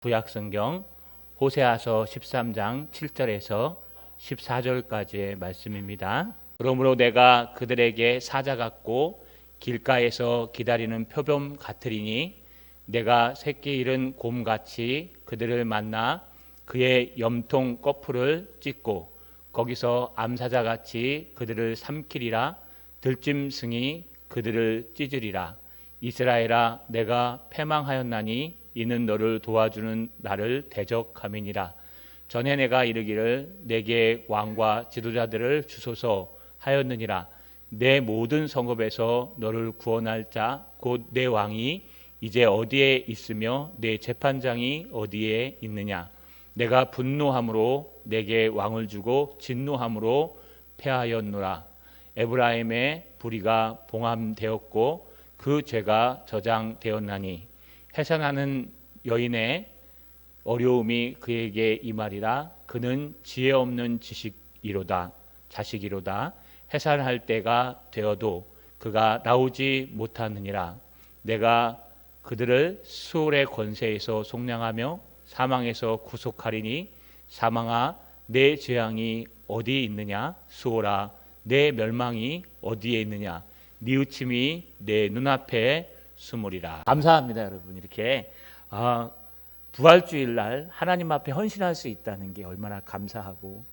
구약성경 호세아서 13장 7절에서 14절까지의 말씀입니다. 그러므로 내가 그들에게 사자 같고 길가에서 기다리는 표범 같으리니 내가 새끼 잃은 곰같이 그들을 만나 그의 염통 거풀을 찢고 거기서 암사자같이 그들을 삼키리라. 들짐승이 그들을 찢으리라. 이스라엘아, 내가 패망하였나니 이는 너를 도와주는 나를 대적함이니라. 전에 내가 이르기를 내게 왕과 지도자들을 주소서 하였느니라. 내 모든 성읍에서 너를 구원할 자 곧 내 왕이 이제 어디에 있으며 내 재판장이 어디에 있느냐. 내가 분노함으로 내게 왕을 주고 진노함으로 패하였노라. 에브라임의 불의가 봉함되었고 그 죄가 저장되었나니 해산하는 여인의 어려움이 그에게 임하리라. 그는 지혜 없는 자식이로다. 해산할 때가 되어도 그가 나오지 못하느니라. 내가 그들을 수월의 권세에서 속량하며 사망에서 구속하리니 사망아, 내 재앙이 어디에 있느냐. 수월아, 내 멸망이 어디에 있느냐. 뉘우침이 내 눈앞에 숨으리라. 감사합니다, 여러분. 이렇게 부활주일 날 하나님 앞에 헌신할 수 있다는 게 얼마나 감사하고,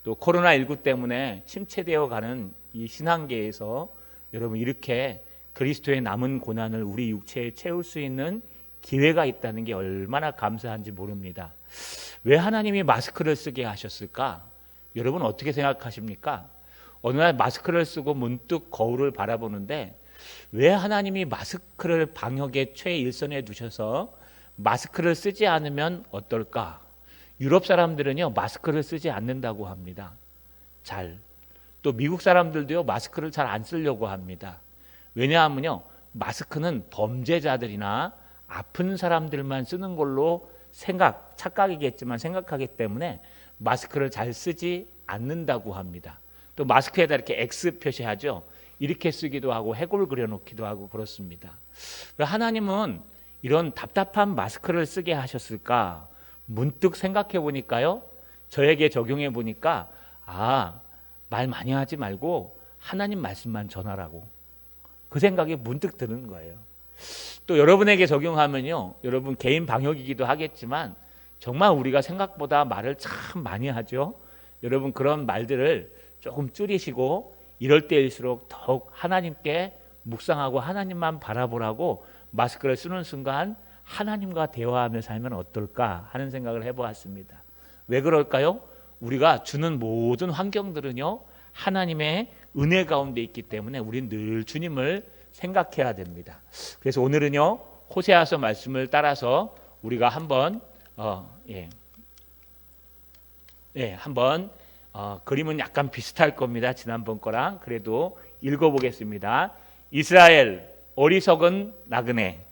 또 코로나19 때문에 침체되어 가는 이 신앙계에서 여러분 이렇게 그리스도의 남은 고난을 우리 육체에 채울 수 있는 기회가 있다는 게 얼마나 감사한지 모릅니다. 왜 하나님이 마스크를 쓰게 하셨을까? 여러분 어떻게 생각하십니까? 어느 날 마스크를 쓰고 문득 거울을 바라보는데 왜 하나님이 마스크를 방역의 최일선에 두셔서 마스크를 쓰지 않으면 어떨까? 유럽 사람들은요 마스크를 쓰지 않는다고 합니다. 또 미국 사람들도요 마스크를 잘 안 쓰려고 합니다. 왜냐하면요 마스크는 범죄자들이나 아픈 사람들만 쓰는 걸로 착각이겠지만 생각하기 때문에 마스크를 잘 쓰지 않는다고 합니다. 또 마스크에다 이렇게 X 표시하죠. 이렇게 쓰기도 하고 해골 그려놓기도 하고 그렇습니다. 하나님은 이런 답답한 마스크를 쓰게 하셨을까? 문득 생각해 보니까요. 저에게 적용해 보니까 말 많이 하지 말고 하나님 말씀만 전하라고. 그 생각이 문득 드는 거예요. 또 여러분에게 적용하면요. 여러분 개인 방역이기도 하겠지만 정말 우리가 생각보다 말을 참 많이 하죠. 여러분 그런 말들을 조금 줄이시고 이럴 때일수록 더욱 하나님께 묵상하고 하나님만 바라보라고 마스크를 쓰는 순간 하나님과 대화하며 살면 어떨까 하는 생각을 해보았습니다. 왜 그럴까요? 우리가 주는 모든 환경들은요 하나님의 은혜 가운데 있기 때문에 우리는 늘 주님을 생각해야 됩니다. 그래서 오늘은요 호세아서 말씀을 따라서 우리가 한번 그림은 약간 비슷할 겁니다. 지난번 거랑. 그래도 읽어보겠습니다. 이스라엘 어리석은 나그네.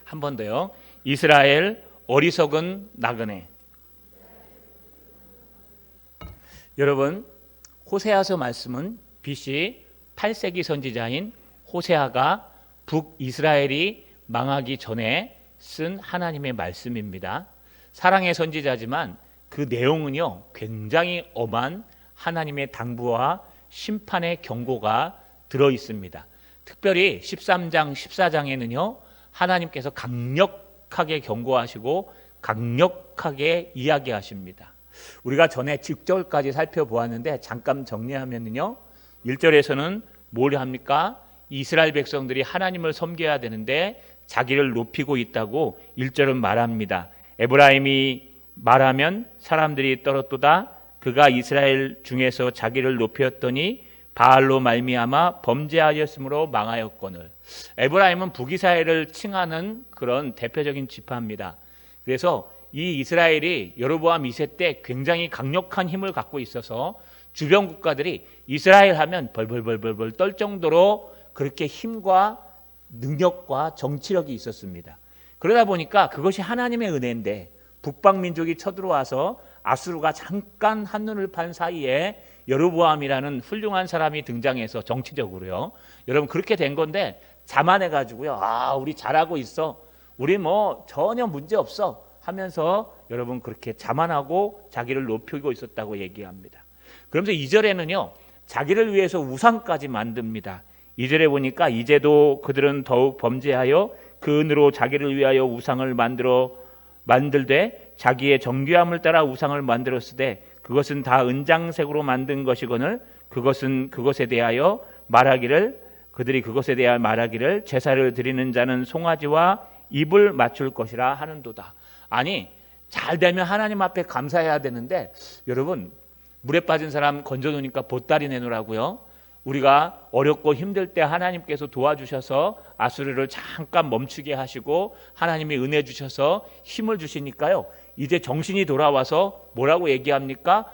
한 번 더요. 이스라엘 어리석은 나그네. 여러분 호세아서 말씀은 BC 8세기 선지자인 호세아가 북이스라엘이 망하기 전에 쓴 하나님의 말씀입니다. 사랑의 선지자지만 그 내용은요 굉장히 엄한 하나님의 당부와 심판의 경고가 들어 있습니다. 특별히 13장 14장에는요 하나님께서 강력하게 경고하시고 강력하게 이야기하십니다. 우리가 전에 6절까지 살펴보았는데 잠깐 정리하면요 1절에서는 뭘 합니까? 이스라엘 백성들이 하나님을 섬겨야 되는데 자기를 높이고 있다고 1절은 말합니다. 에브라임이 말하면 사람들이 떨었도다. 그가 이스라엘 중에서 자기를 높였더니 바알로 말미암아 범죄하였으므로 망하였거늘. 에브라임은 북이스라엘을 칭하는 그런 대표적인 지파입니다. 그래서 이 이스라엘이 여로보암 2세 때 굉장히 강력한 힘을 갖고 있어서 주변 국가들이 이스라엘 하면 벌벌벌 떨 정도로 그렇게 힘과 능력과 정치력이 있었습니다. 그러다 보니까 그것이 하나님의 은혜인데 북방 민족이 쳐들어와서 아수르가 잠깐 한눈을 판 사이에 여로보암이라는 훌륭한 사람이 등장해서 정치적으로요. 여러분 그렇게 된 건데 자만해가지고요. 우리 잘하고 있어. 우리 뭐 전혀 문제 없어 하면서 여러분 그렇게 자만하고 자기를 높이고 있었다고 얘기합니다. 그러면서 2절에는요 자기를 위해서 우상까지 만듭니다. 2절에 보니까 이제도 그들은 더욱 범죄하여 그 은으로 자기를 위하여 우상을 만들되 자기의 정죄함을 따라 우상을 만들었으되 그것은 다 은장색으로 만든 것이거늘 그것에 대하여 말하기를 제사를 드리는 자는 송아지와 입을 맞출 것이라 하는도다. 아니 잘 되면 하나님 앞에 감사해야 되는데 여러분 물에 빠진 사람 건져놓으니까 보따리 내놓으라고요. 우리가 어렵고 힘들 때 하나님께서 도와주셔서 아수르를 잠깐 멈추게 하시고 하나님이 은혜 주셔서 힘을 주시니까요. 이제 정신이 돌아와서 뭐라고 얘기합니까?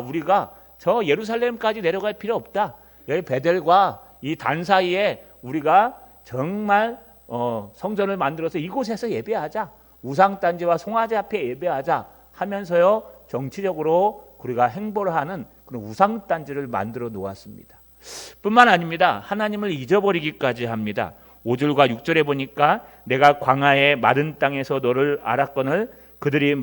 우리가 저 예루살렘까지 내려갈 필요 없다. 여기 베델과 이 단 사이에 우리가 정말 성전을 만들어서 이곳에서 예배하자. 우상단지와 송아지 앞에 예배하자 하면서요. 정치적으로 우리가 행보를 하는 그런 우상단지를 만들어 놓았습니다. 뿐만 아닙니다. 하나님을 잊어버리기까지 합니다. 5절과 6절에 보니까 내가 광야의 마른 땅에서 너를 알았거늘 그들이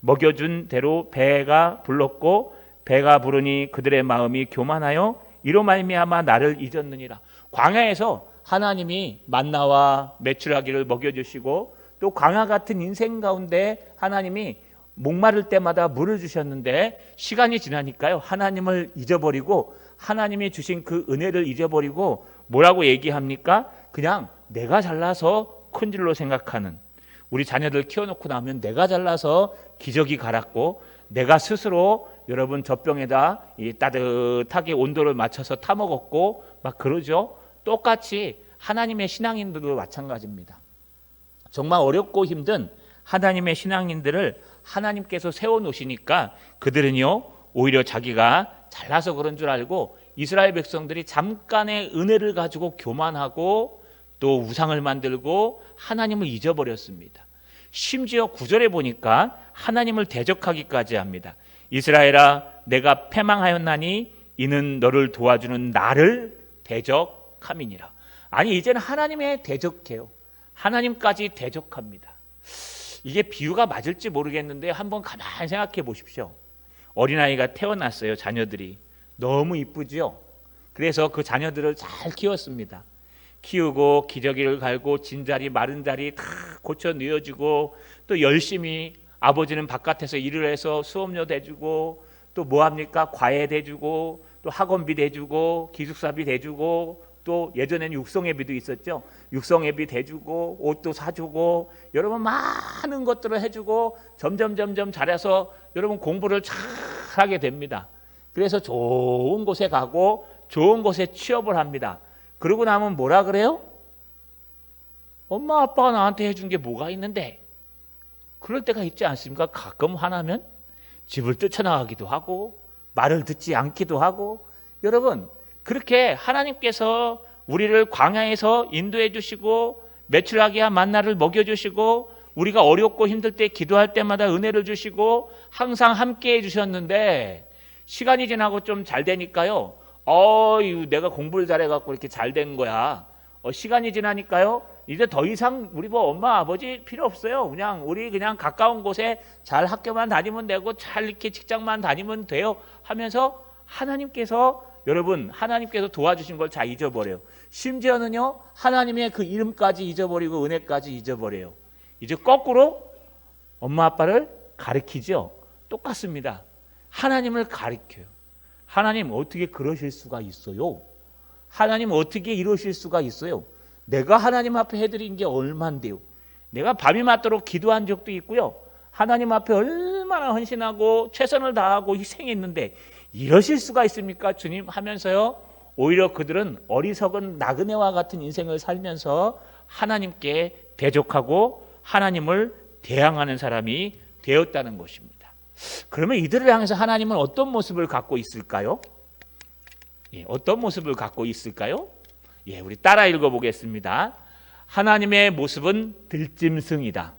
먹여준 대로 배가 불렀고 배가 부르니 그들의 마음이 교만하여 이로 말미암아 나를 잊었느니라. 광야에서 하나님이 만나와 메추라기를 먹여주시고 또 광야 같은 인생 가운데 하나님이 목마를 때마다 물을 주셨는데 시간이 지나니까요 하나님을 잊어버리고 하나님이 주신 그 은혜를 잊어버리고 뭐라고 얘기합니까? 그냥 내가 잘나서 큰 줄로 생각하는, 우리 자녀들 키워놓고 나면 내가 잘나서 기저귀 갈았고 내가 스스로 여러분 젖병에다 따뜻하게 온도를 맞춰서 타먹었고 막 그러죠. 똑같이 하나님의 신앙인들도 마찬가지입니다. 정말 어렵고 힘든 하나님의 신앙인들을 하나님께서 세워놓으시니까 그들은요 오히려 자기가 잘나서 그런 줄 알고 이스라엘 백성들이 잠깐의 은혜를 가지고 교만하고 또 우상을 만들고 하나님을 잊어버렸습니다. 심지어 9절에 보니까 하나님을 대적하기까지 합니다. 이스라엘아 내가 패망하였나니 이는 너를 도와주는 나를 대적함이니라. 아니 이제는 하나님에 대적해요. 하나님까지 대적합니다. 이게 비유가 맞을지 모르겠는데 한번 가만히 생각해 보십시오. 어린아이가 태어났어요. 자녀들이 너무 이쁘죠. 그래서 그 자녀들을 잘 키웠습니다. 키우고 기저귀를 갈고 진자리 마른 자리 다 고쳐 누워주고 또 열심히 아버지는 바깥에서 일을 해서 수업료 대주고 또 뭐합니까? 과외 대주고 또 학원비 대주고 기숙사비 대주고 또 예전에는 육성회비도 있었죠. 육성회비 대주고 옷도 사주고 여러분 많은 것들을 해주고 점점 잘해서 여러분 공부를 잘하게 됩니다. 그래서 좋은 곳에 가고 좋은 곳에 취업을 합니다. 그러고 나면 뭐라 그래요? 엄마 아빠가 나한테 해준 게 뭐가 있는데? 그럴 때가 있지 않습니까? 가끔 화나면 집을 뛰쳐나가기도 하고 말을 듣지 않기도 하고 여러분 그렇게 하나님께서 우리를 광야에서 인도해 주시고 메추라기와 만나를 먹여주시고 우리가 어렵고 힘들 때 기도할 때마다 은혜를 주시고 항상 함께해 주셨는데 시간이 지나고 좀 잘 되니까요 내가 공부를 잘해갖고 이렇게 잘 된 거야. 시간이 지나니까요 이제 더 이상 우리 뭐 엄마 아버지 필요 없어요. 우리 그냥 가까운 곳에 잘 학교만 다니면 되고 잘 이렇게 직장만 다니면 돼요 하면서 하나님께서 도와주신 걸 다 잊어버려요. 심지어는요 하나님의 그 이름까지 잊어버리고 은혜까지 잊어버려요. 이제 거꾸로 엄마 아빠를 가리키죠. 똑같습니다. 하나님을 가리켜요. 하나님 어떻게 그러실 수가 있어요? 하나님 어떻게 이러실 수가 있어요? 내가 하나님 앞에 해드린 게 얼만데요? 내가 밤이 맞도록 기도한 적도 있고요. 하나님 앞에 얼마나 헌신하고 최선을 다하고 희생했는데 이러실 수가 있습니까? 주님 하면서요. 오히려 그들은 어리석은 나그네와 같은 인생을 살면서 하나님께 대적하고 하나님을 대항하는 사람이 되었다는 것입니다. 그러면 이들을 향해서 하나님은 어떤 모습을 갖고 있을까요? 어떤 모습을 갖고 있을까요? 우리 따라 읽어보겠습니다. 하나님의 모습은 들짐승이다.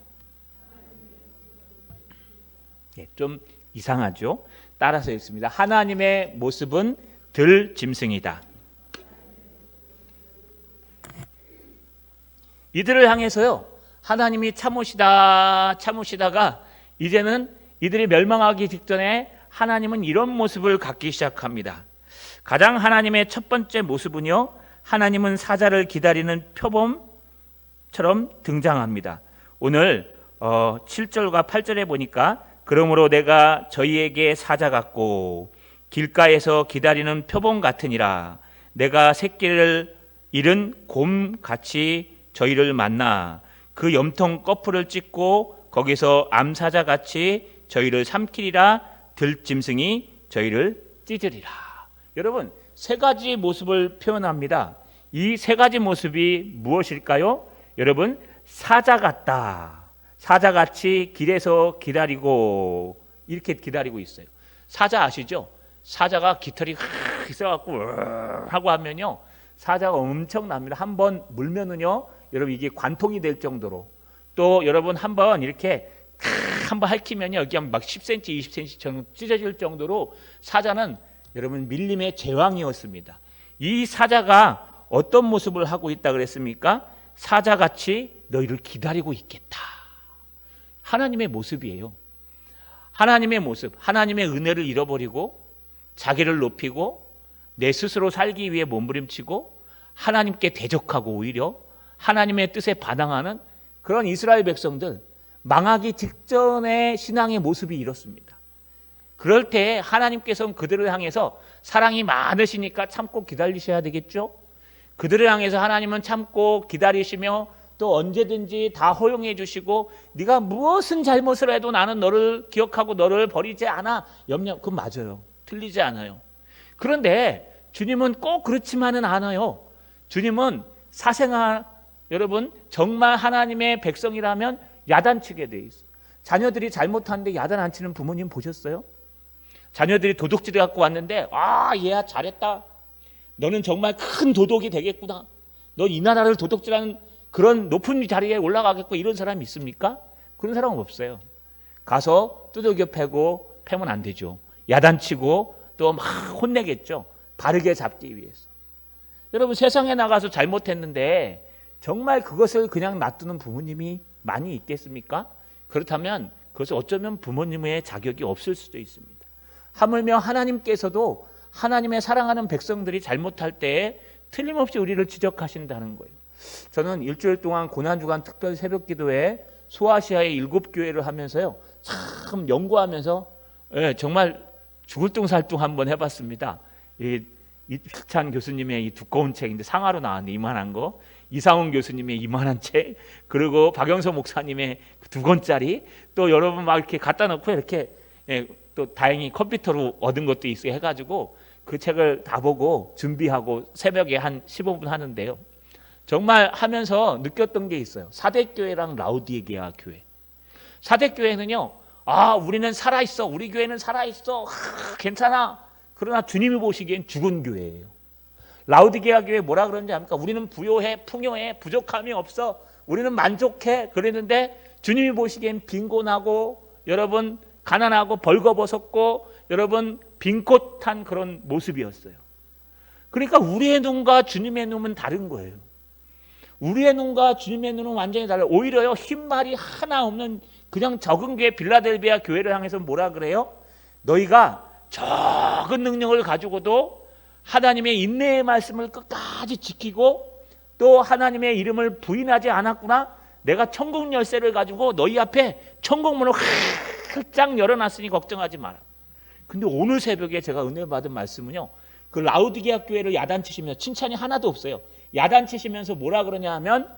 좀 이상하죠? 따라서 읽습니다. 하나님의 모습은 들짐승이다. 이들을 향해서요 하나님이 참으시다가 이제는 이들이 멸망하기 직전에 하나님은 이런 모습을 갖기 시작합니다. 가장 하나님의 첫 번째 모습은요, 하나님은 사자를 기다리는 표범처럼 등장합니다. 오늘 7절과 8절에 보니까 그러므로 내가 저희에게 사자 같고 길가에서 기다리는 표범 같으니라. 내가 새끼를 잃은 곰같이 저희를 만나 그 염통 거풀을 찢고 거기서 암사자같이 저희를 삼키리라. 들짐승이 저희를 찢으리라. 여러분, 세 가지 모습을 표현합니다. 이 세 가지 모습이 무엇일까요? 여러분, 사자 같다. 사자같이 길에서 기다리고 이렇게 기다리고 있어요. 사자 아시죠? 사자가 깃털이 있어갖고 하고 하면요, 사자가 엄청납니다. 한번 물면은요, 여러분 이게 관통이 될 정도로, 또 여러분 한번 이렇게 한번 핥히면요, 여기 막 10cm, 20cm 정도 찢어질 정도로 사자는 여러분 밀림의 제왕이었습니다. 이 사자가 어떤 모습을 하고 있다 그랬습니까? 사자같이 너희를 기다리고 있겠다. 하나님의 모습이에요. 하나님의 모습, 하나님의 은혜를 잃어버리고 자기를 높이고 내 스스로 살기 위해 몸부림치고 하나님께 대적하고 오히려 하나님의 뜻에 반항하는 그런 이스라엘 백성들, 망하기 직전의 신앙의 모습이 이렇습니다. 그럴 때 하나님께서는 그들을 향해서 사랑이 많으시니까 참고 기다리셔야 되겠죠. 그들을 향해서 하나님은 참고 기다리시며 또 언제든지 다 허용해 주시고 네가 무엇은 잘못을 해도 나는 너를 기억하고 너를 버리지 않아. 그건 맞아요. 틀리지 않아요. 그런데 주님은 꼭 그렇지만은 않아요. 주님은 여러분 정말 하나님의 백성이라면 야단치게 돼 있어요. 자녀들이 잘못하는데 야단 안 치는 부모님 보셨어요? 자녀들이 도둑질해 갖고 왔는데 얘야 잘했다. 너는 정말 큰 도둑이 되겠구나. 너 이 나라를 도둑질하는 그런 높은 자리에 올라가겠고, 이런 사람이 있습니까? 그런 사람은 없어요. 가서 두들겨 패면 안 되죠. 야단치고 또 막 혼내겠죠. 바르게 잡기 위해서. 여러분, 세상에 나가서 잘못했는데 정말 그것을 그냥 놔두는 부모님이 많이 있겠습니까? 그렇다면 그것은 어쩌면 부모님의 자격이 없을 수도 있습니다. 하물며 하나님께서도 하나님의 사랑하는 백성들이 잘못할 때에 틀림없이 우리를 지적하신다는 거예요. 저는 일주일 동안 고난주간 특별 새벽기도회 소아시아의 7교회를 하면서요, 참 연구하면서 정말 죽을 둥살둥 한번 해봤습니다. 이찬 교수님의 이 두꺼운 책인데 상하로 나왔는데 이만한 거, 이상훈 교수님의 이만한 책, 그리고 박영서 목사님의 2권짜리, 또 여러분 막 이렇게 갖다 놓고 이렇게 또 다행히 컴퓨터로 얻은 것도 있어요 해가지고 그 책을 다 보고 준비하고 새벽에 한 15분 하는데요, 정말 하면서 느꼈던 게 있어요. 사대교회랑 라우디게아 교회. 사대교회는요, 우리는 살아있어, 우리 교회는 살아있어, 괜찮아. 그러나 주님이 보시기엔 죽은 교회예요. 라우디게아 교회 뭐라 그러는지 압니까? 우리는 부요해, 풍요해, 부족함이 없어, 우리는 만족해. 그랬는데 주님이 보시기엔 빈곤하고 여러분 가난하고 벌거벗었고 여러분 빈꽃한 그런 모습이었어요. 그러니까 우리의 눈과 주님의 눈은 다른 거예요. 우리의 눈과 주님의 눈은 완전히 달라요. 오히려요, 흰말이 하나 없는 그냥 적은 교회 빌라델비아 교회를 향해서 뭐라 그래요? 너희가 적은 능력을 가지고도 하나님의 인내의 말씀을 끝까지 지키고 또 하나님의 이름을 부인하지 않았구나. 내가 천국 열쇠를 가지고 너희 앞에 천국 문을 활짝 열어놨으니 걱정하지 마라. 근데 오늘 새벽에 제가 은혜 받은 말씀은요, 그 라우디게아 교회를 야단치시면서 칭찬이 하나도 없어요. 야단치시면서 뭐라 그러냐 하면,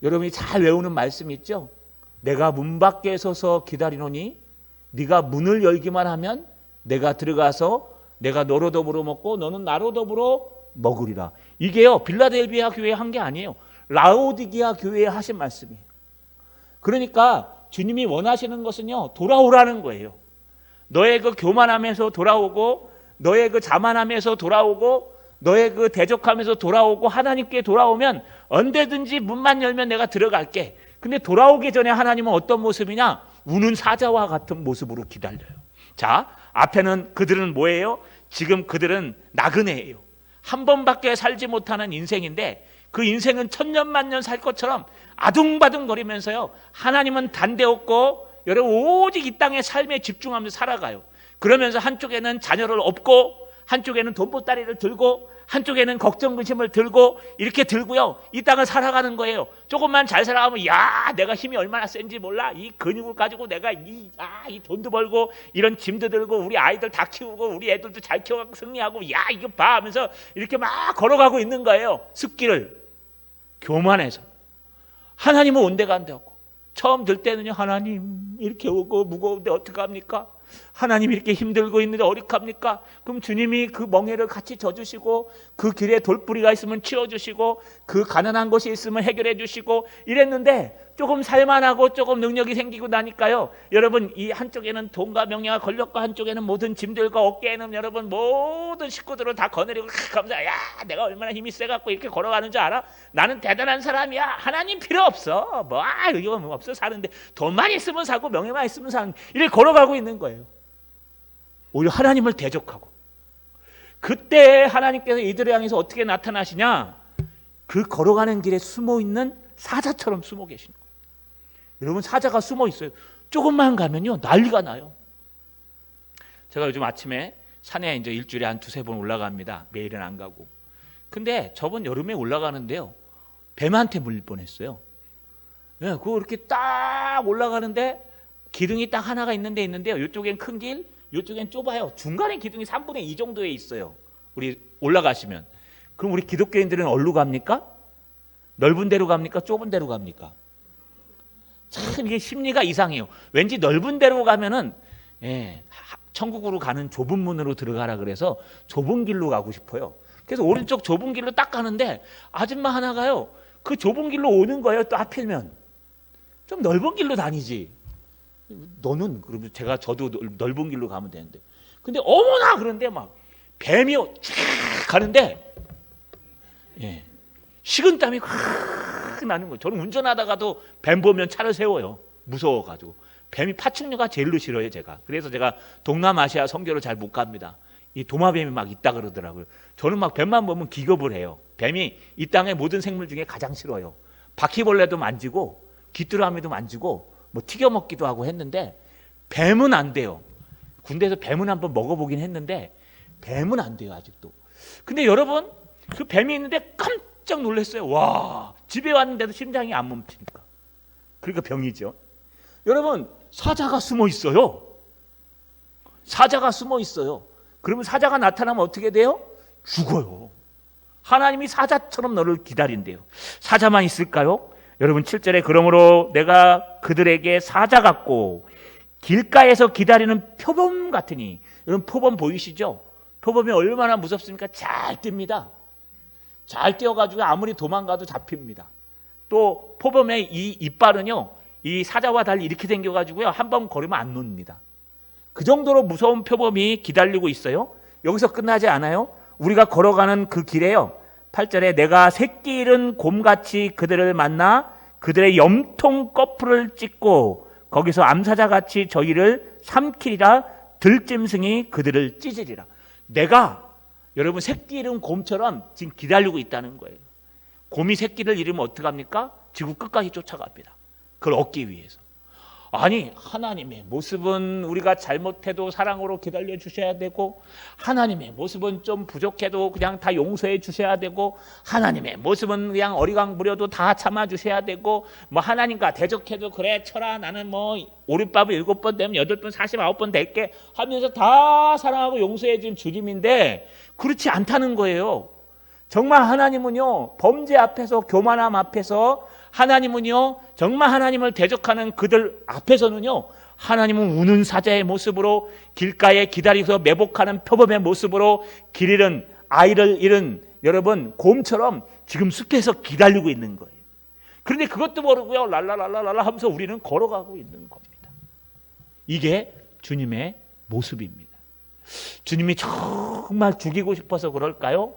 여러분이 잘 외우는 말씀 있죠? 내가 문 밖에 서서 기다리노니 네가 문을 열기만 하면 내가 들어가서 내가 너로 더불어 먹고 너는 나로 더불어 먹으리라. 이게요, 빌라델비아 교회에 한 게 아니에요. 라우디게아 교회에 하신 말씀이에요. 그러니까 주님이 원하시는 것은요, 돌아오라는 거예요. 너의 그 교만함에서 돌아오고 너의 그 자만함에서 돌아오고 너의 그 대적함에서 돌아오고 하나님께 돌아오면 언제든지 문만 열면 내가 들어갈게. 근데 돌아오기 전에 하나님은 어떤 모습이냐? 우는 사자와 같은 모습으로 기다려요. 자, 앞에는 그들은 뭐예요? 지금 그들은 나그네예요. 한 번밖에 살지 못하는 인생인데 그 인생은 천년만년 살 것처럼 아둥바둥거리면서요, 하나님은 단대 없고 여러분 오직 이 땅의 삶에 집중하면서 살아가요. 그러면서 한쪽에는 자녀를 업고, 한쪽에는 돈보따리를 들고, 한쪽에는 걱정 근심을 들고, 이렇게 들고요, 이 땅을 살아가는 거예요. 조금만 잘 살아가면 야, 내가 힘이 얼마나 센지 몰라, 이 근육을 가지고 내가 이 돈도 벌고 이런 짐도 들고 우리 아이들 다 키우고 우리 애들도 잘 키워갖고 승리하고, 야 이거 봐 하면서 이렇게 막 걸어가고 있는 거예요. 습기를 교만해서. 하나님은 온데가 안 되고, 처음 들 때는요, 하나님 이렇게 오고 무거운데 어떡합니까? 하나님 이렇게 힘들고 있는데 어떡합니까? 그럼 주님이 그 멍에를 같이 져주시고, 그 길에 돌뿌리가 있으면 치워주시고, 그 가난한 곳이 있으면 해결해 주시고 이랬는데, 조금 살만하고 조금 능력이 생기고 나니까요, 여러분 이 한쪽에는 돈과 명예와 권력과, 한쪽에는 모든 짐들과 어깨에는 여러분 모든 식구들을 다 거느리고 감사, 야 내가 얼마나 힘이 세갖고 이렇게 걸어가는 줄 알아? 나는 대단한 사람이야. 하나님 필요 없어. 뭐 이거 뭐 없어 사는데, 돈만 있으면 사고 명예만 있으면 사는, 이렇게 걸어가고 있는 거예요. 오히려 하나님을 대적하고. 그때 하나님께서 이들을 향해서 어떻게 나타나시냐? 그 걸어가는 길에 숨어있는 사자처럼 숨어 계시는 거예요. 여러분, 사자가 숨어 있어요. 조금만 가면요 난리가 나요. 제가 요즘 아침에 산에 이제 일주일에 한 두세 번 올라갑니다. 매일은 안 가고. 근데 저번 여름에 올라가는데요, 뱀한테 물릴 뻔했어요. 예, 그거 이렇게 딱 올라가는데 기둥이 딱 하나가 있는데요, 이쪽엔 큰 길, 이쪽엔 좁아요. 중간에 기둥이 3분의 2 정도에 있어요. 우리 올라가시면. 그럼 우리 기독교인들은 어디로 갑니까? 넓은 데로 갑니까? 좁은 데로 갑니까? 참 이게 심리가 이상해요. 왠지 넓은 데로 가면은 천국으로 가는 좁은 문으로 들어가라 그래서 좁은 길로 가고 싶어요. 그래서 오른쪽 좁은 길로 딱 가는데 아줌마 하나가요, 그 좁은 길로 오는 거예요. 또 하필면 좀 넓은 길로 다니지. 너는, 그러면 저도 넓은 길로 가면 되는데. 근데 어머나, 그런데 막 뱀이 쫙 가는데 식은땀이 확 나는 거예요. 저는 운전하다가도 뱀 보면 차를 세워요. 무서워가지고. 뱀이 파충류가 제일로 싫어요, 제가. 그래서 제가 동남아시아 선교를 잘 못 갑니다. 이 도마뱀이 막 있다 그러더라고요. 저는 막 뱀만 보면 기겁을 해요. 뱀이 이 땅의 모든 생물 중에 가장 싫어요. 바퀴벌레도 만지고 귀뚜라미도 만지고 뭐 튀겨 먹기도 하고 했는데, 뱀은 안 돼요. 군대에서 뱀은 한번 먹어보긴 했는데 뱀은 안 돼요, 아직도. 근데 여러분, 그 뱀이 있는데 깜짝 놀랐어요. 와, 집에 왔는데도 심장이 안 멈추니까. 그러니까 병이죠. 여러분, 사자가 숨어 있어요. 사자가 숨어 있어요. 그러면 사자가 나타나면 어떻게 돼요? 죽어요. 하나님이 사자처럼 너를 기다린대요. 사자만 있을까요? 여러분 7절에 그러므로 내가 그들에게 사자 같고 길가에서 기다리는 표범 같으니. 여러분 표범 보이시죠? 표범이 얼마나 무섭습니까? 잘 뜁니다. 잘 뛰어가지고 아무리 도망가도 잡힙니다. 또 표범의 이 이빨은요, 이 사자와 달리 이렇게 생겨가지고요, 한 번 걸으면 안 놓습니다. 그 정도로 무서운 표범이 기다리고 있어요. 여기서 끝나지 않아요. 우리가 걸어가는 그 길에요, 8절에 내가 새끼 잃은 곰같이 그들을 만나 그들의 염통 거풀을 찢고 거기서 암사자같이 저희를 삼키리라. 들짐승이 그들을 찢으리라. 내가 여러분 새끼 잃은 곰처럼 지금 기다리고 있다는 거예요. 곰이 새끼를 잃으면 어떡합니까? 지구 끝까지 쫓아갑니다. 그걸 얻기 위해서. 아니, 하나님의 모습은 우리가 잘못해도 사랑으로 기다려 주셔야 되고, 하나님의 모습은 좀 부족해도 그냥 다 용서해 주셔야 되고, 하나님의 모습은 그냥 어리광 부려도 다 참아 주셔야 되고, 뭐 하나님과 대적해도 그래 쳐라, 나는 뭐 오른밥을 7번 되면 8번 49번 될게 하면서 다 사랑하고 용서해 준 주님인데, 그렇지 않다는 거예요. 정말 하나님은요, 범죄 앞에서, 교만함 앞에서, 하나님은요, 정말 하나님을 대적하는 그들 앞에서는요, 하나님은 우는 사자의 모습으로, 길가에 기다리서 매복하는 표범의 모습으로, 길 잃은 아이를 잃은 여러분 곰처럼 지금 숲에서 기다리고 있는 거예요. 그런데 그것도 모르고요, 랄랄랄랄라 하면서 우리는 걸어가고 있는 겁니다. 이게 주님의 모습입니다. 주님이 정말 죽이고 싶어서 그럴까요?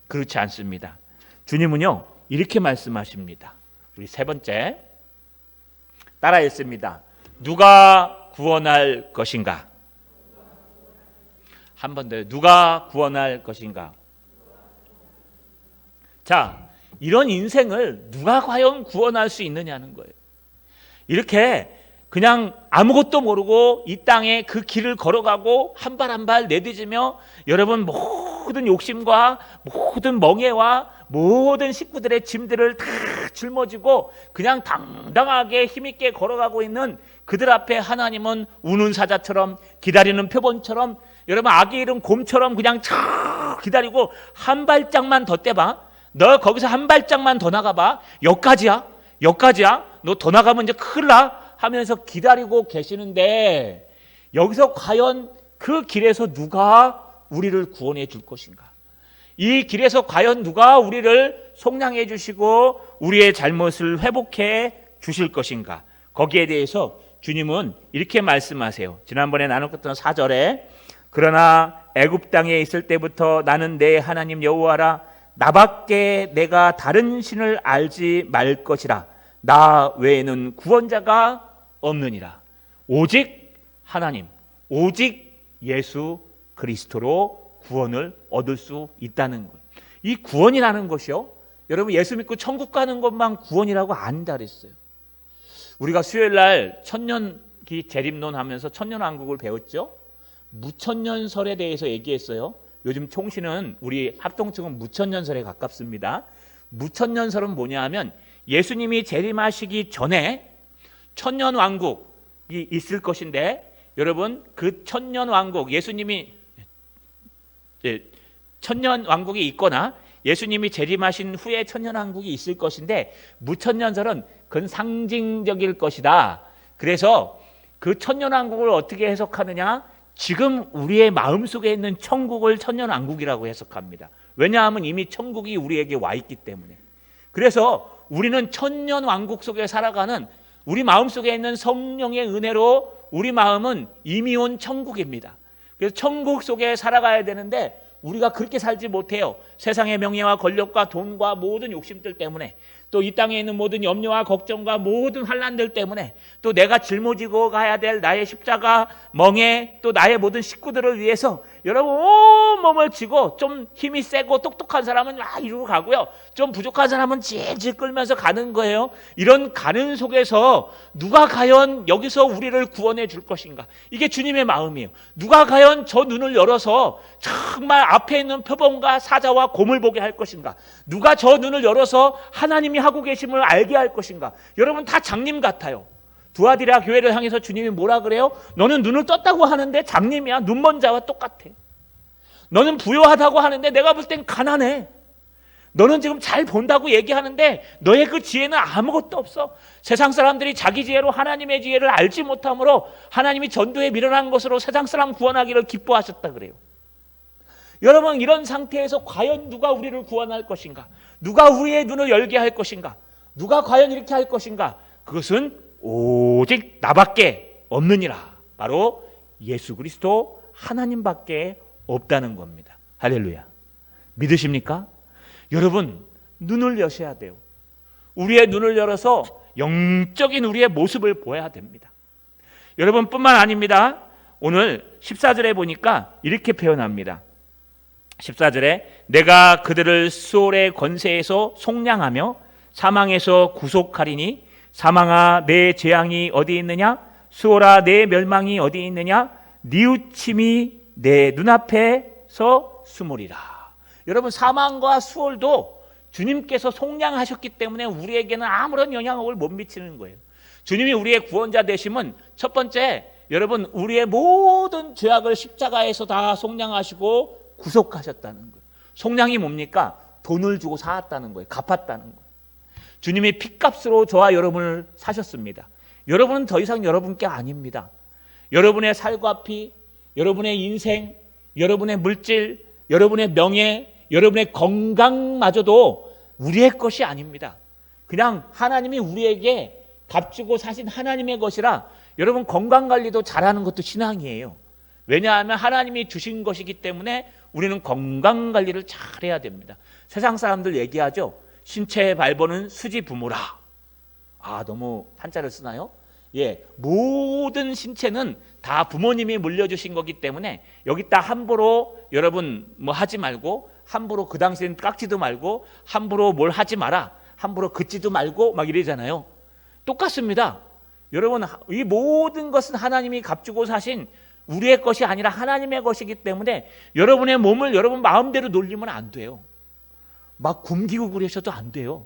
그렇지 않습니다. 주님은요, 이렇게 말씀하십니다. 우리 세 번째 따라 읽습니다. 누가 구원할 것인가? 한 번 더. 누가 구원할 것인가? 자, 이런 인생을 누가 과연 구원할 수 있느냐는 거예요. 이렇게 그냥 아무것도 모르고 이 땅에 그 길을 걸어가고 한 발 한 발 내딛으며 여러분 모든 욕심과 모든 멍해와 모든 식구들의 짐들을 다 짊어지고 그냥 당당하게 힘있게 걸어가고 있는 그들 앞에 하나님은 우는 사자처럼 기다리는 표본처럼 여러분 아기 잃은 곰처럼 그냥 촥 기다리고 한 발짝만 더 떼봐. 너 거기서 한 발짝만 더 나가봐. 여기까지야. 너 더 나가면 이제 큰일 나 하면서 기다리고 계시는데 여기서 과연 그 길에서 누가 우리를 구원해 줄 것인가? 이 길에서 과연 누가 우리를 속량해 주시고 우리의 잘못을 회복해 주실 것인가? 거기에 대해서 주님은 이렇게 말씀하세요. 지난번에 나눴던 4절에 그러나 애굽 땅에 있을 때부터 나는 내 하나님 여호와라 나밖에 내가 다른 신을 알지 말 것이라 나 외에는 구원자가 없느니라. 오직 하나님, 오직 예수 그리스도로 구원을 얻을 수 있다는 거예요. 이 구원이라는 것이요, 여러분 예수 믿고 천국 가는 것만 구원이라고 아니다 그랬어요. 우리가 수요일 날 천년기 재림론 하면서 천년왕국을 배웠죠. 무천년설에 대해서 얘기했어요. 요즘 총신은 우리 합동측은 무천년설에 가깝습니다. 무천년설은 뭐냐 하면 예수님이 재림하시기 전에 천년왕국이 있을 것인데 여러분 그 천년왕국 예수님이 천년왕국이 있거나 예수님이 재림하신 후에 천년왕국이 있을 것인데 무천년설은 그건 상징적일 것이다. 그래서 그 천년왕국을 어떻게 해석하느냐? 지금 우리의 마음속에 있는 천국을 천년왕국이라고 해석합니다. 왜냐하면 이미 천국이 우리에게 와 있기 때문에. 그래서 우리는 천년왕국 속에 살아가는 우리 마음속에 있는 성령의 은혜로 우리 마음은 이미 온 천국입니다. 그래서 천국 속에 살아가야 되는데 우리가 그렇게 살지 못해요. 세상의 명예와 권력과 돈과 모든 욕심들 때문에 또 이 땅에 있는 모든 염려와 걱정과 모든 환난들 때문에 또 내가 짊어지고 가야 될 나의 십자가 멍에 또 나의 모든 식구들을 위해서 여러분 온 몸을 쥐고 좀 힘이 세고 똑똑한 사람은 막 이러고 가고요. 좀 부족한 사람은 질질 끌면서 가는 거예요. 이런 가는 속에서 누가 과연 여기서 우리를 구원해 줄 것인가? 이게 주님의 마음이에요. 누가 과연 저 눈을 열어서 정말 앞에 있는 표범과 사자와 곰을 보게 할 것인가? 누가 저 눈을 열어서 하나님이 하고 계심을 알게 할 것인가? 여러분 다 장님 같아요. 두아디라 교회를 향해서 주님이 뭐라 그래요? 너는 눈을 떴다고 하는데 장님이야. 눈먼 자와 똑같아. 너는 부유하다고 하는데 내가 볼 땐 가난해. 너는 지금 잘 본다고 얘기하는데 너의 그 지혜는 아무것도 없어. 세상 사람들이 자기 지혜로 하나님의 지혜를 알지 못함으로 하나님이 전도에 미련한 것으로 세상 사람 구원하기를 기뻐하셨다 그래요. 여러분 이런 상태에서 과연 누가 우리를 구원할 것인가? 누가 우리의 눈을 열게 할 것인가? 누가 과연 이렇게 할 것인가? 그것은 오직 나밖에 없느니라. 바로 예수 그리스도 하나님밖에 없다는 겁니다. 할렐루야. 믿으십니까? 여러분 눈을 여셔야 돼요. 우리의 눈을 열어서 영적인 우리의 모습을 보여야 됩니다. 여러분 뿐만 아닙니다. 오늘 14절에 보니까 이렇게 표현합니다. 14절에 내가 그들을 수월의 권세에서 속량하며 사망에서 구속하리니 사망아 내 재앙이 어디 있느냐? 수월아 내 멸망이 어디 있느냐? 뉘우침이 내 눈앞에서 숨으리라. 여러분 사망과 수월도 주님께서 속량하셨기 때문에 우리에게는 아무런 영향을 못 미치는 거예요. 주님이 우리의 구원자 되심은 첫 번째 여러분 우리의 모든 죄악을 십자가에서 다 속량하시고 구속하셨다는 거예요. 속량이 뭡니까? 돈을 주고 사았다는 거예요. 갚았다는 거예요. 주님이 핏값으로 저와 여러분을 사셨습니다. 여러분은 더 이상 여러분께 아닙니다. 여러분의 살과 피, 여러분의 인생, 여러분의 물질, 여러분의 명예, 여러분의 건강마저도 우리의 것이 아닙니다. 그냥 하나님이 우리에게 값주고 사신 하나님의 것이라 여러분 건강관리도 잘하는 것도 신앙이에요. 왜냐하면 하나님이 주신 것이기 때문에 우리는 건강관리를 잘해야 됩니다. 세상 사람들 얘기하죠. 신체의 발본은 수지 부모라. 아 너무 한자를 쓰나요? 모든 신체는 다 부모님이 물려주신 거기 때문에 여기다 함부로 여러분 뭐 하지 말고, 함부로 그 당시엔 깎지도 말고, 함부로 뭘 하지 마라, 함부로 긋지도 말고 막 이러잖아요. 똑같습니다. 여러분, 이 모든 것은 하나님이 값주고 사신 우리의 것이 아니라 하나님의 것이기 때문에 여러분의 몸을 여러분 마음대로 놀리면 안 돼요. 막 굶기고 그러셔도 안 돼요.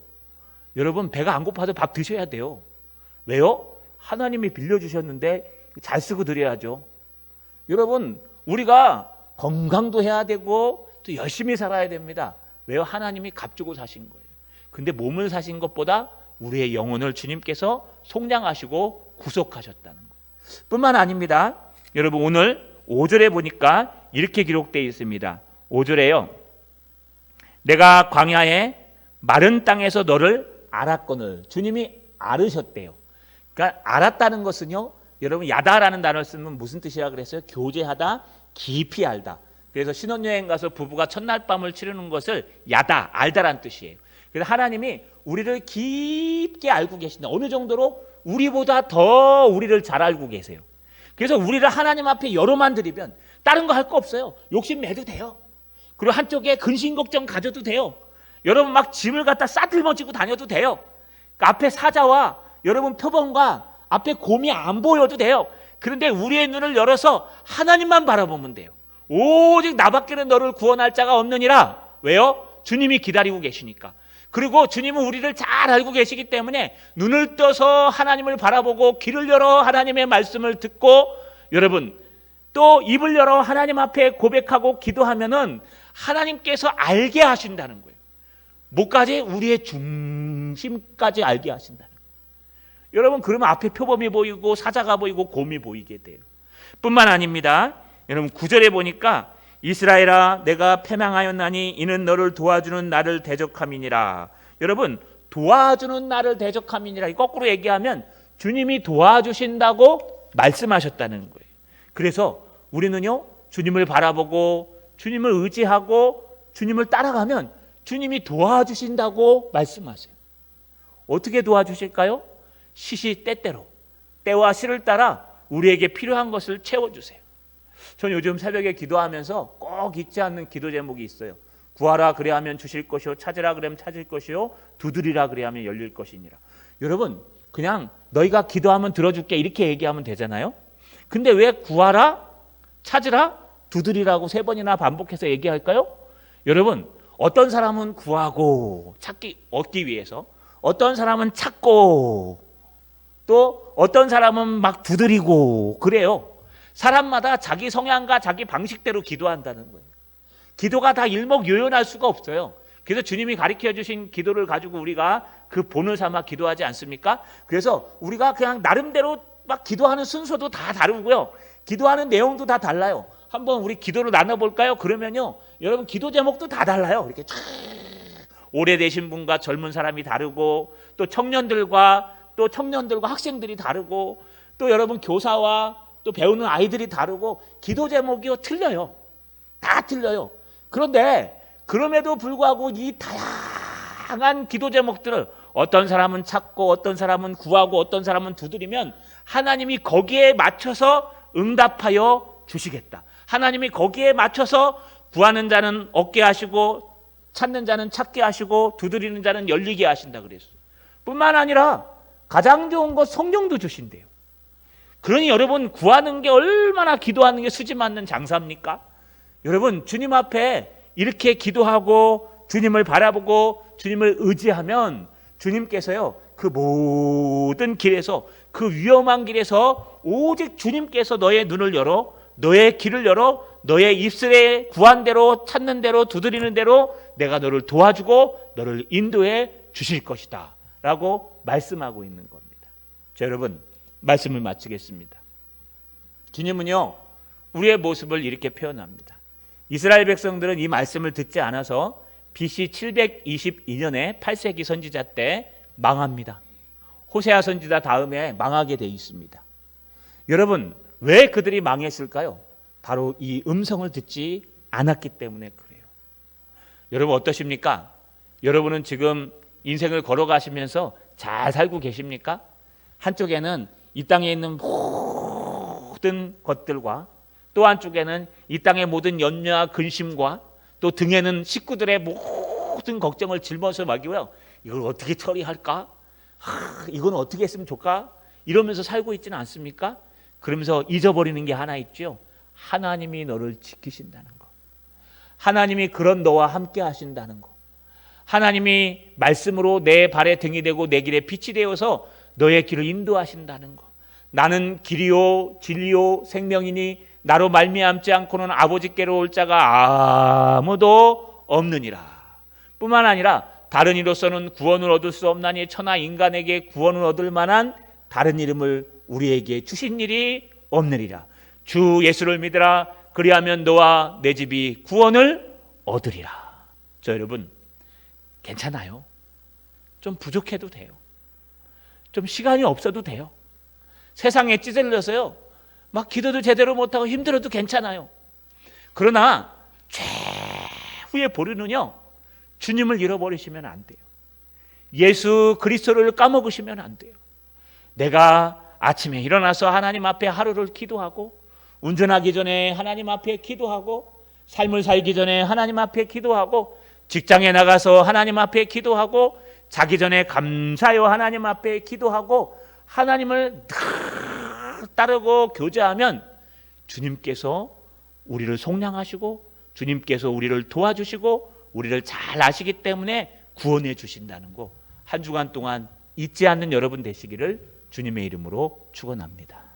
여러분, 배가 안 고파도 밥 드셔야 돼요. 왜요? 하나님이 빌려주셨는데 잘 쓰고 드려야죠. 여러분, 우리가 건강도 해야 되고 또 열심히 살아야 됩니다. 왜요? 하나님이 값주고 사신 거예요. 근데 몸을 사신 것보다 우리의 영혼을 주님께서 속량하시고 구속하셨다는 거예요. 뿐만 아닙니다. 여러분, 오늘 5절에 보니까 이렇게 기록되어 있습니다. 5절에요. 내가 광야에 마른 땅에서 너를 알았거늘. 주님이 알으셨대요. 그러니까 알았다는 것은요, 여러분, 야다라는 단어를 쓰면 무슨 뜻이라 그랬어요? 교제하다, 깊이 알다. 그래서 신혼여행 가서 부부가 첫날 밤을 치르는 것을 야다, 알다라는 뜻이에요. 그래서 하나님이 우리를 깊게 알고 계신다. 어느 정도로? 우리보다 더 우리를 잘 알고 계세요. 그래서 우리를 하나님 앞에 열어만 드리면 다른 거 할 거 없어요. 욕심 내도 돼요. 그리고 한쪽에 근심 걱정 가져도 돼요. 여러분, 막 짐을 갖다 싸들머지고 다녀도 돼요. 앞에 사자와 여러분 표범과 앞에 곰이 안 보여도 돼요. 그런데 우리의 눈을 열어서 하나님만 바라보면 돼요. 오직 나밖에는 너를 구원할 자가 없느니라. 왜요? 주님이 기다리고 계시니까. 그리고 주님은 우리를 잘 알고 계시기 때문에 눈을 떠서 하나님을 바라보고 귀를 열어 하나님의 말씀을 듣고, 여러분, 또 입을 열어 하나님 앞에 고백하고 기도하면은 하나님께서 알게 하신다는 거예요. 뭐까지? 우리의 중심까지 알게 하신다는 거예요. 여러분, 그러면 앞에 표범이 보이고 사자가 보이고 곰이 보이게 돼요. 뿐만 아닙니다. 여러분, 9절에 보니까 이스라엘아, 내가 패망하였나니 이는 너를 도와주는 나를 대적함이니라. 여러분, 도와주는 나를 대적함이니라. 거꾸로 얘기하면 주님이 도와주신다고 말씀하셨다는 거예요. 그래서 우리는요, 주님을 바라보고 주님을 의지하고 주님을 따라가면 주님이 도와주신다고 말씀하세요. 어떻게 도와주실까요? 시시때때로, 때와 시를 따라 우리에게 필요한 것을 채워주세요. 전 요즘 새벽에 기도하면서 꼭 잊지 않는 기도 제목이 있어요. 구하라 그래하면 주실 것이요, 찾으라 그래하면 찾을 것이요, 두드리라 그래하면 열릴 것이니라. 여러분, 그냥 너희가 기도하면 들어줄게 이렇게 얘기하면 되잖아요. 근데 왜 구하라, 찾으라, 두드리라고 3번이나 반복해서 얘기할까요? 여러분, 어떤 사람은 구하고 얻기 위해서, 어떤 사람은 찾고, 또 어떤 사람은 막 두드리고 그래요. 사람마다 자기 성향과 자기 방식대로 기도한다는 거예요. 기도가 다 일목요연할 수가 없어요. 그래서 주님이 가르쳐 주신 기도를 가지고 우리가 그 본을 삼아 기도하지 않습니까? 그래서 우리가 그냥 나름대로 막 기도하는 순서도 다 다르고요. 기도하는 내용도 다 달라요. 한번 우리 기도를 나눠볼까요? 그러면요, 여러분, 기도 제목도 다 달라요. 이렇게 쫙 오래되신 분과 젊은 사람이 다르고, 또 청년들과 학생들이 다르고, 또 여러분 교사와 또 배우는 아이들이 다르고, 기도 제목이요 틀려요. 다 틀려요. 그런데 그럼에도 불구하고 이 다양한 기도 제목들을 어떤 사람은 찾고, 어떤 사람은 구하고, 어떤 사람은 두드리면 하나님이 거기에 맞춰서 응답하여 주시겠다. 하나님이 거기에 맞춰서 구하는 자는 얻게 하시고, 찾는 자는 찾게 하시고, 두드리는 자는 열리게 하신다 그랬어요. 뿐만 아니라 가장 좋은 것 성령도 주신대요. 그러니 여러분, 구하는 게 얼마나 기도하는 게 수지 맞는 장사입니까? 여러분, 주님 앞에 이렇게 기도하고 주님을 바라보고 주님을 의지하면 주님께서요, 그 모든 길에서, 그 위험한 길에서 오직 주님께서 너의 눈을 열어, 너의 길을 열어, 너의 입술에 구한 대로, 찾는 대로, 두드리는 대로 내가 너를 도와주고 너를 인도해 주실 것이다 라고 말씀하고 있는 겁니다. 자, 여러분, 말씀을 마치겠습니다. 주님은요, 우리의 모습을 이렇게 표현합니다. 이스라엘 백성들은 이 말씀을 듣지 않아서 BC 722년에 8세기 선지자 때 망합니다. 호세아 선지자 다음에 망하게 돼 있습니다. 여러분, 왜 그들이 망했을까요? 바로 이 음성을 듣지 않았기 때문에 그래요. 여러분, 어떠십니까? 여러분은 지금 인생을 걸어가시면서 잘 살고 계십니까? 한쪽에는 이 땅에 있는 모든 것들과 또 한쪽에는 이 땅의 모든 염려와 근심과 또 등에는 식구들의 모든 걱정을 짊어져 마기고요. 이걸 어떻게 처리할까? 이건 어떻게 했으면 좋을까? 이러면서 살고 있지는 않습니까? 그러면서 잊어버리는 게 하나 있죠. 하나님이 너를 지키신다는 거. 하나님이 그런 너와 함께 하신다는 거. 하나님이 말씀으로 내 발에 등이 되고 내 길에 빛이 되어서 너의 길을 인도하신다는 거. 나는 길이요 진리요 생명이니 나로 말미암지 않고는 아버지께로 올 자가 아무도 없느니라. 뿐만 아니라 다른 이로서는 구원을 얻을 수 없나니 천하 인간에게 구원을 얻을 만한 다른 이름을 우리에게 주신 일이 없느니라. 주 예수를 믿으라. 그리하면 너와 내 집이 구원을 얻으리라. 저 여러분, 괜찮아요. 좀 부족해도 돼요. 좀 시간이 없어도 돼요. 세상에 찌들려서요, 막 기도도 제대로 못하고 힘들어도 괜찮아요. 그러나 최후의 보루는요, 주님을 잃어버리시면 안 돼요. 예수 그리스도를 까먹으시면 안 돼요. 내가 아침에 일어나서 하나님 앞에 하루를 기도하고, 운전하기 전에 하나님 앞에 기도하고, 삶을 살기 전에 하나님 앞에 기도하고, 직장에 나가서 하나님 앞에 기도하고, 자기 전에 감사요 하나님 앞에 기도하고, 하나님을 늘 따르고 교제하면 주님께서 우리를 속량하시고 주님께서 우리를 도와주시고 우리를 잘 아시기 때문에 구원해 주신다는 거, 한 주간 동안 잊지 않는 여러분 되시기를 주님의 이름으로 축원합니다.